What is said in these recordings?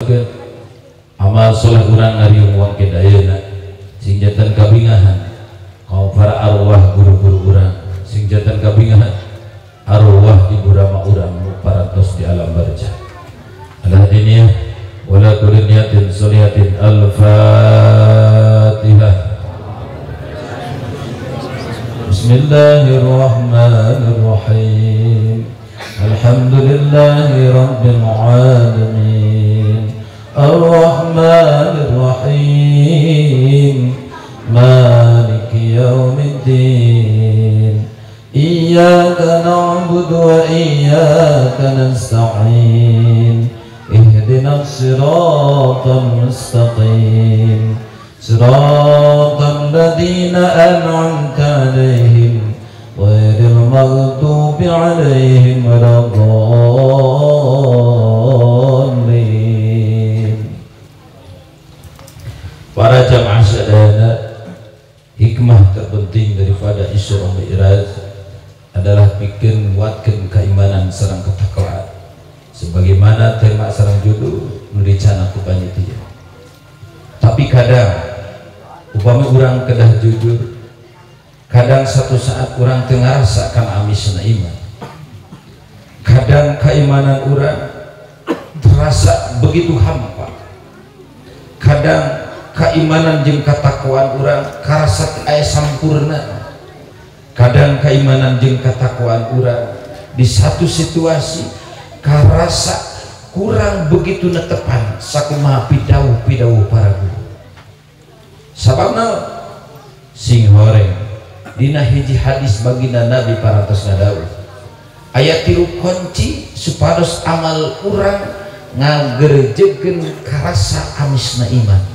ngapuntenkeun amal soleh urang ngariung wong kedayeuna sing janten kabingahan kaum para arwah guru-guru urang sing janten kabingahan arwah ibu rama urang nu parantos di alam barzah. Ala diniyah wala kulli niyatin solihatin. Al-Fatihah. Bismillahirrahmanirrahim. Alhamdulillahi rabbil alamin. Ar-Rahmanir Rahim. Maliki yaumiddin. Iyyaka na'budu wa iyyaka nasta'in. Ihdinas siratal mustaqim. Siratal ladzina an'amta 'alaihim ghairil maghdubi 'alaihim waladdallin. Para jamaah sadayana, hikmah terpenting daripada Isra Mi'raj adalah bikin nguatkeun keimanan sareng ketakwaan. Sebagaimana tema sareng judul nu dicana ku panitia. Tapi kadang upami urang kedah jujur, kadang satu saat urang teu ngarasakan amisna iman. Kadang keimanan urang terasa begitu hampa. Kadang keimanan jeung katakwaan urang karasa aya sampurna. Kadang keimanan jeung katakwaan urang di satu situasi karasa kurang begitu netepan sakumaha pidawuh para guru. Sababna sing horeng dina hiji hadis baginda Nabi parantos ngadawuh aya 3 kunci supados amal urang ngagerejekeun karasa amisna iman.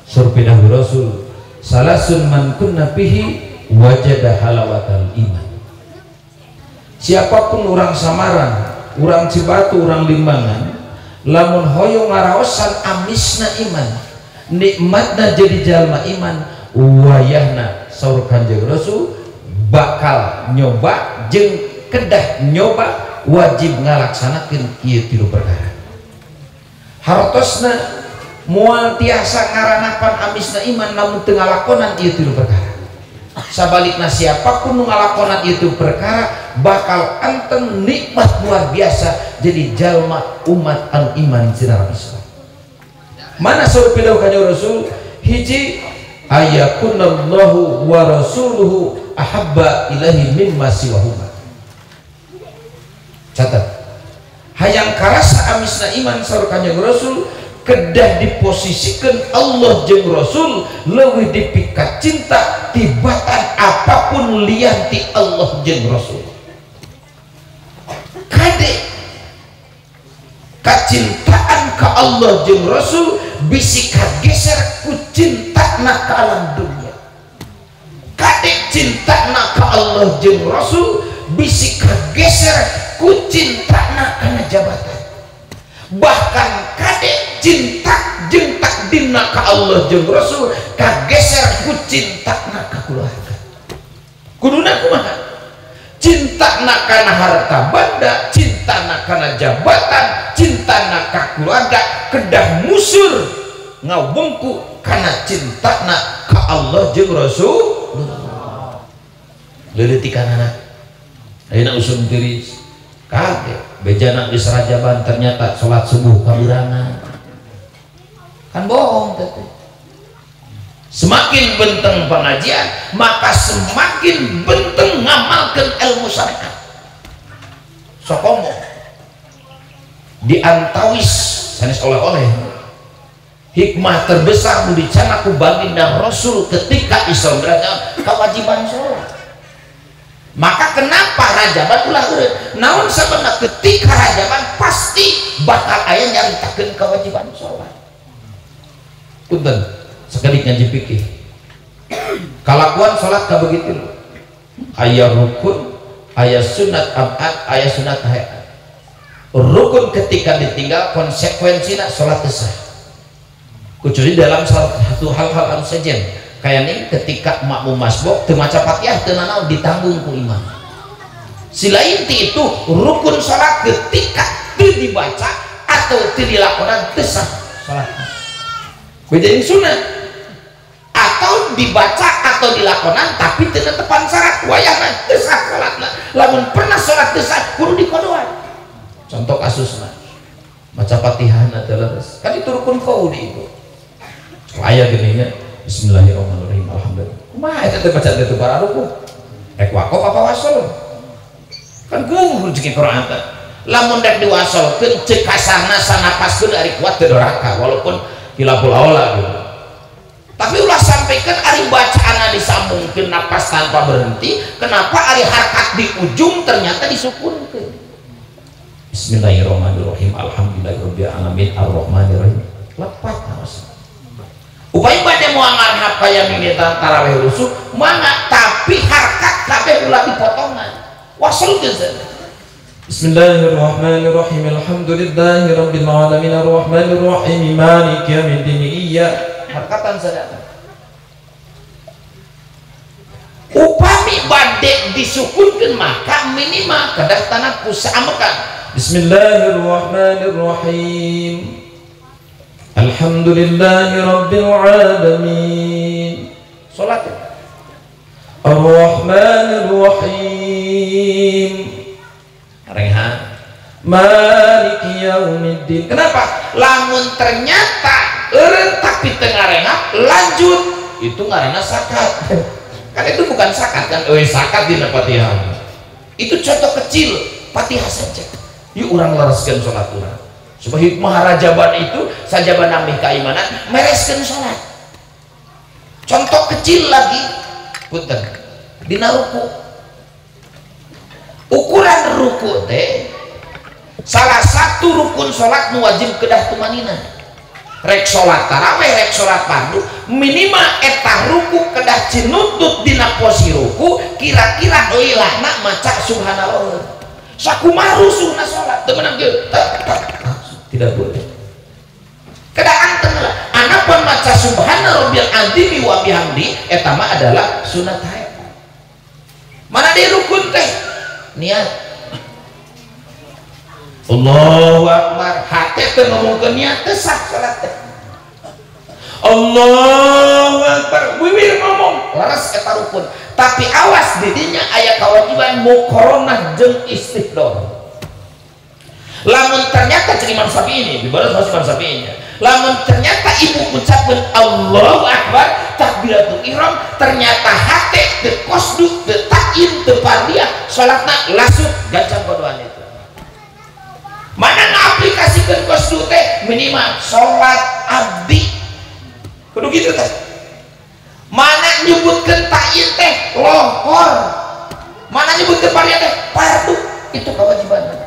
Surpidah Rasul salasun man kunna fihi wajada halawatal iman. Siapapun orang Samarang, orang Cibatu, orang Limbangan, lamun hoyong ngaraosan amisna iman, nikmatna jadi jalma iman, wayahna saur Kanjeng Rasul bakal nyoba jeung kedah nyoba wajib ngalaksanakeun kieu 3 perkara. Hartosna moal tiasa ngaranapan amisna iman namun teu ngalakonan ieu 3 perkara. Sabalikna siapapun nu ngalakonan itu perkara bakal anteng nikmat luar biasa jadi jalma umat anu iman sinar Islam. Mana saur pidaw Kanjeng Rasul hiji ayakunallahu wa rasuluhu ahabba ilahi mimma siwahuma. Catat hayang karasa amisna iman saur Kanjeng Rasul kedah diposisikan Allah jeung Rasul leuwih dipikat cinta tibatan apapun lian ti Allah jeung Rasul. Kade kacintaan ka Allah jeung Rasul bisi kageser ku cintana ka alam dunia. Kade cintana ka Allah jeung Rasul bisi kageser ku cintana kana jabatan. Bahkan kade cinta jeung takdimna ka Allah jeung Rasul kageser ku cintana ka keluarga. Kuduna kumaha? Cintana kana harta banda, cintana kana jabatan, cintana ka keluarga kedah musur ngawengku kana cintana ka Allah jeung Rasul. Leuleutikana ayeuna usum tiris kade bejana geus rajaban ternyata sholat subuh kaburangan kan bohong teh. Semakin benteng pengajian maka semakin benteng ngamalkeun ilmu syariat. Sokomo diantawis sanes oleh-oleh hikmah terbesar nu dicana ku baginda Rasul ketika Isra Mi'raj kewajiban sholat. Maka kenapa rajaban ulah urut? Naon sabana ketika rajaban pasti bakal aya nyaritakeun kewajiban sholat. Punten sekali ngaji fikih. Kalakuan sholat ka begitu. Aya rukun, aya sunat abad, aya sunat hayat. Rukun ketika ditinggal konsekuensina sholat sah. Kecuali dalam satu hal-hal anu sejen. Kayak nih ketika makmum masbuk teu maca Fatihah teu nanaon ditanggung ku imam. Selain itu rukun salat ketika teu dibaca atau teu dilakonan teu sah salatna. Bejeng sunat atau dibaca atau dilakonan tapi teu netepan syarat wayahna teu sah salatna. Lamun pernah salat teu sah kudu dikodoan. Contoh kasusna maca Fatihah teu leres. Kan itu rukun qauli itu. Aya geuning nya bismillahirrahmanirrahim alhamdulillah. Kumaha eta teh baca teh para rukun? Rek wakof apa wasol? Kan geung rezeki Quran teh. Lamun dek diwasolkeun ceuk kasarna sanapaskeun ari kuat teu doraka walaupun hilaful aula gitu. Tapi ulah sampaikan ari bacaanna disambungkeun napas tanpa berhenti, kenapa ari harkat di ujung ternyata disukunkeun. Bismillahirrahmanirrahim alhamdulillahirabbil alamin arrahmanirrahim. Lepat naos. Upaya bade moal ngarhap kaya mimita tarawih rusuh, mangga tapi harkat kabeh ulah dipotongan. Wasolkeun sana. Bismillahirrahmanirrahim alhamdulillahi rabbil alamin arrahmanirrahim maliki yaumiddin iyyaka harkatan sadana. Upami bade disukunkeun maka minimal kedah tanafus amekan. Bismillahirrahmanirrahim alhamdulillahi rabbil alamin salat arrahmanirrahim reha maliki yaumiddin. Kenapa? Lamun ternyata eureun tapi teu ngarehap lanjut itu ngaranna sakat. Kan itu bukan sakat kan? Sakat dina Fatihah. Itu contoh kecil Fatihah saja. Yuk urang lereskeun salat urang. Supaya hikmah rajaban itu sajaban nambah keimanan mereskeun salat. Contoh kecil lagi punten dina ruku. Ukuran ruku teh salah satu rukun sholat nu wajib kedah tumanina. Rek sholat taraweh rek sholat fardu minimal eta ruku kedah cinutut dina posi ruku kira-kira lilahna maca subhanallah. Sakumaha rusuhna sholat teu meunang tidak boleh. Kedah anteng lah anapan maca subhanarabbil azim wa bihamdi eta mah adalah sunat haid. Mana di rukun teh niat Allahu Akbar hati teh ngomongkeun niat teh sah salat teh. Allahu Akbar bibir ngomong laras eta rukun tapi awas di dinya aya kewajiban muqaranah jeung istiqdor. Lamun ternyata cek Imam Syafi'i ini dibalas Imam Syafi'inya lamun ternyata ibu ucapkeun Allahu Akbar takbiratul ihram ternyata hate teu qasdu teu ta'in teu fardiyah salatna lasut gancang kodoan itu. Mana ngaplikasikeun qasdu teh minimal salat abdi kudu kitu teh. Mana nyebutkeun ta'in teh lohor, mana nyebutkeun fardiyah teh fardu itu kewajiban.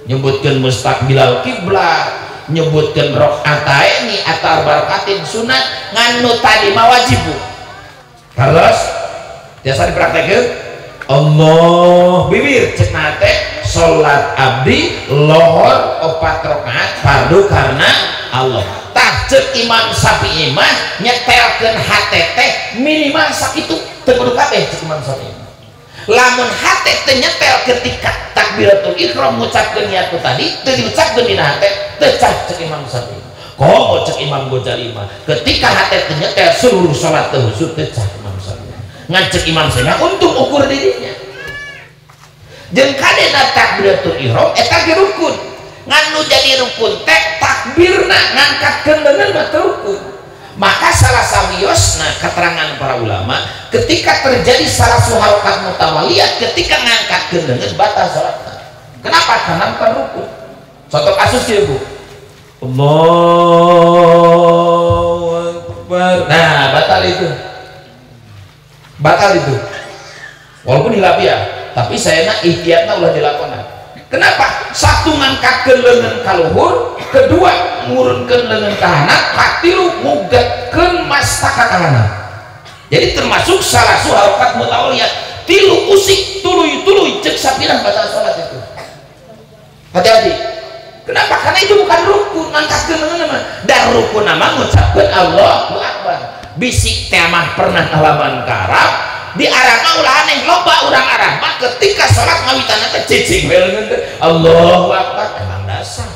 Nyebutkeun mustaqbilal kiblat nyebutkan rakaataini atau barakatin sunat nganu tadi mah wajib terus biasa dipraktekeun Allah bibir cenah teh salat abdi lohor 4 rakaat fardu karena Allah. Tah ceuk Imam Syafi'i mah nyetelkeun hate teh minimal sakitu teu kudu kabeh ceuk Imam Syafi'i. Lamun hate teu nyetel ketika takbiratul ihram ngucapkeun niat tadi teu diucapkeun dina hate teu cah ceuk Imam Syafi'i. Komo ceuk Imam Ghazali mah ketika hate teu nyetel seluruh salat teu husuk teu cah Imam Syafi'i. Ngan ceuk Imam Syafi'i untuk ukur dirinya. Jeung kadena takbiratul ihram eta ge rukun. Ngan nu jadi rukun teh takbirna ngangkatkeun leungeun mah teu rukun. Maka salah sawiosna keterangan para ulama ketika terjadi salah suharokat mutawaliyah ketika ngangkat leungeun batal salatna. Kenapa? Karena bukan rukun. Contoh kasus ya Bu Allahu Akbar nah batal itu walaupun hilafiah tapi saya nak ihtiyatna ulah dilakonan. Kenapa? Satu ngangkatkeun leungeun ka luhur, kedua ngurunkeun leungeun ka handap, katilu mugatkeun mastaka ka handap. Jadi termasuk salah satu harokat mutawaliyah. Tilu usik tuluy ceuk sapirah batal salat itu. Hati-hati. Kenapa? Karena itu bukan rukun ngangkatkeun leungeun mah. Dan rukun nama ngucapkeun Allahu Akbar. Bisik teh mah pernah halaman karab di arah ulah aneh loba urang arah mah ketika salat ngawitanna teh cicing leungeun teh Allahu Akbar emang dasar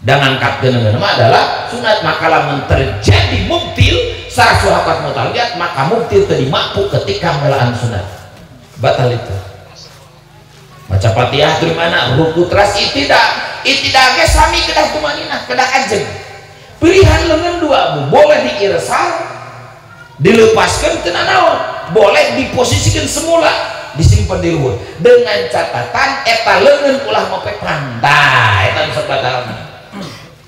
dan angkat genengan adalah sunat. Maka lamun terjadi mubtil saat sahabat mutaliyat maka mubtil tadi mampu ketika melaan sunat batal itu. Baca Fatihah dari mana ruku teras itidak ge sami kedah tumaninah kedah ajeng. Pilihan lengan dua bu, boleh diirsal dilepaskan teu naon, boleh diposisikan semula disimpan di luhur dengan catatan eta leungeun ulah mope pandai eta nu batalna.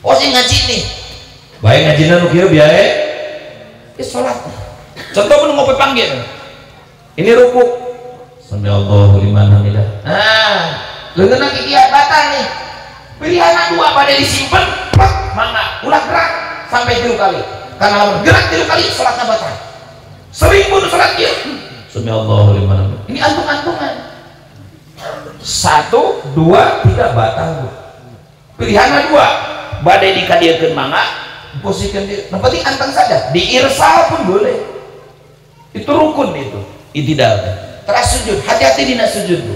Oh sing ngaji nih bae ngajina nu kieu biae geus salat. Contoh nu ngope panggil ini ruku sami Allahu liman hamidah. Nah leungeunna kieu batal nih. Pilihan dua pada disimpan mangga ulah gerak sampai 3 kali. Karena gerak 3 kali salatna batal. Sering pun salat kieu sami Allahu liman hamidah. Ini antung-antungan 1, 2, 3 batal. Pilihan 2 badai dikadieukeun mangga posisikan dia. Yang penting anteng saja. Diirsal pun boleh. Itu rukun itu. Itidal. Teras sujud. Hati-hati dina sujud bu.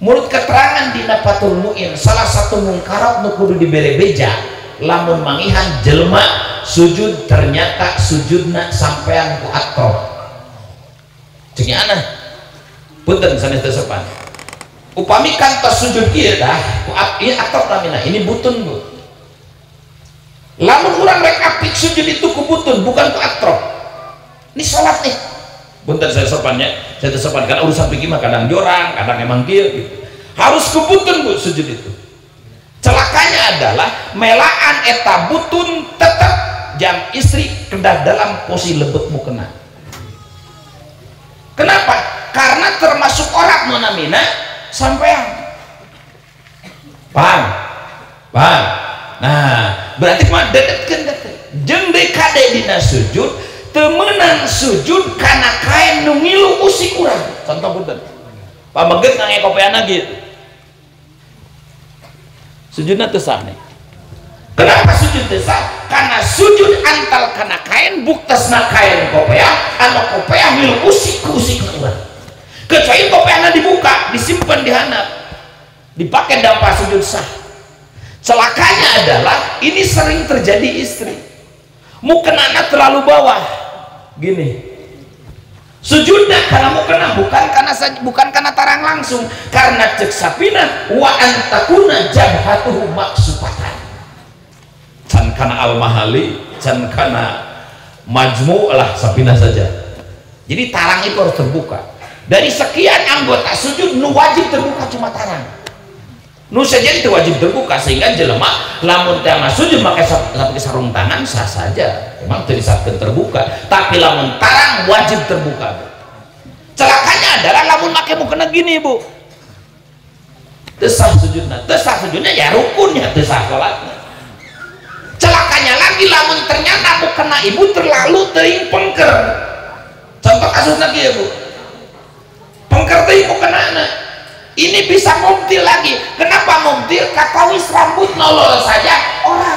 Menurut keterangan dina Fathul Mu'in salah satu mungkarat nu kudu dibere beja lamun mangihan jelema sujud ternyata sujudna sampean ku atrof. Cenah ana. Punten sanes teu sopan. Upami kantos sujud kieu dah ku ieu atrof namina. Ini butun bu. Lamun urang rek apik sujud itu ku butun bukan ku atrof. Ini salat nih. Punten saya sopannya, saya tersopan karena urusan fikih mah kadang jorang, kadang emang kieu gitu. Harus ku butun bu sujud itu. Celakanya adalah melaan eta butun tetap jam istri kedah dalam posisi lebet mukena. Kenapa? Karena termasuk orang nonamina sampean. Paham? Nah, berarti mah dedetkeun jeung deui kade dina sujud temenan sujud karena kain nu ngilu usik urang. Contoh punten. Pameget ngangekopeana gitu. Sujudna teu sah nih. Kenapa sujud teu sah? Karena sujud antal kana kain buktesna kain kopea, anu kopea ngilu usik urang. Kecuali kopeana dibuka, disimpan di handap. Dipakai dampak sujud sah. Celakanya adalah ini sering terjadi istri. Mukenana terlalu bawah. Gini sujudnya karena mukena bukan karena tarang langsung karena cek sapina wa antakuna jabhatuhu maksupatan can kana al-mahali can kana majmu lah sapina saja. Jadi tarang itu harus terbuka. Dari sekian anggota sujud nu wajib terbuka cuma tarang nu saja itu wajib terbuka sehingga jelema lamun tema sujud pakai sarung tangan sah saja memang tulisankan terbuka tapi lamun tarang wajib terbuka. Celakanya adalah lamun pakai mukena gini bu tesah sujudnya ya rukunnya tesah sholatnya. Celakanya lagi lamun ternyata mukena ibu terlalu teuing pengker. Contoh kasusnya gitu bu pengker teuing mukena ini bisa mubtil lagi. Kenapa mubtil? Katawis rambut nolol saja orang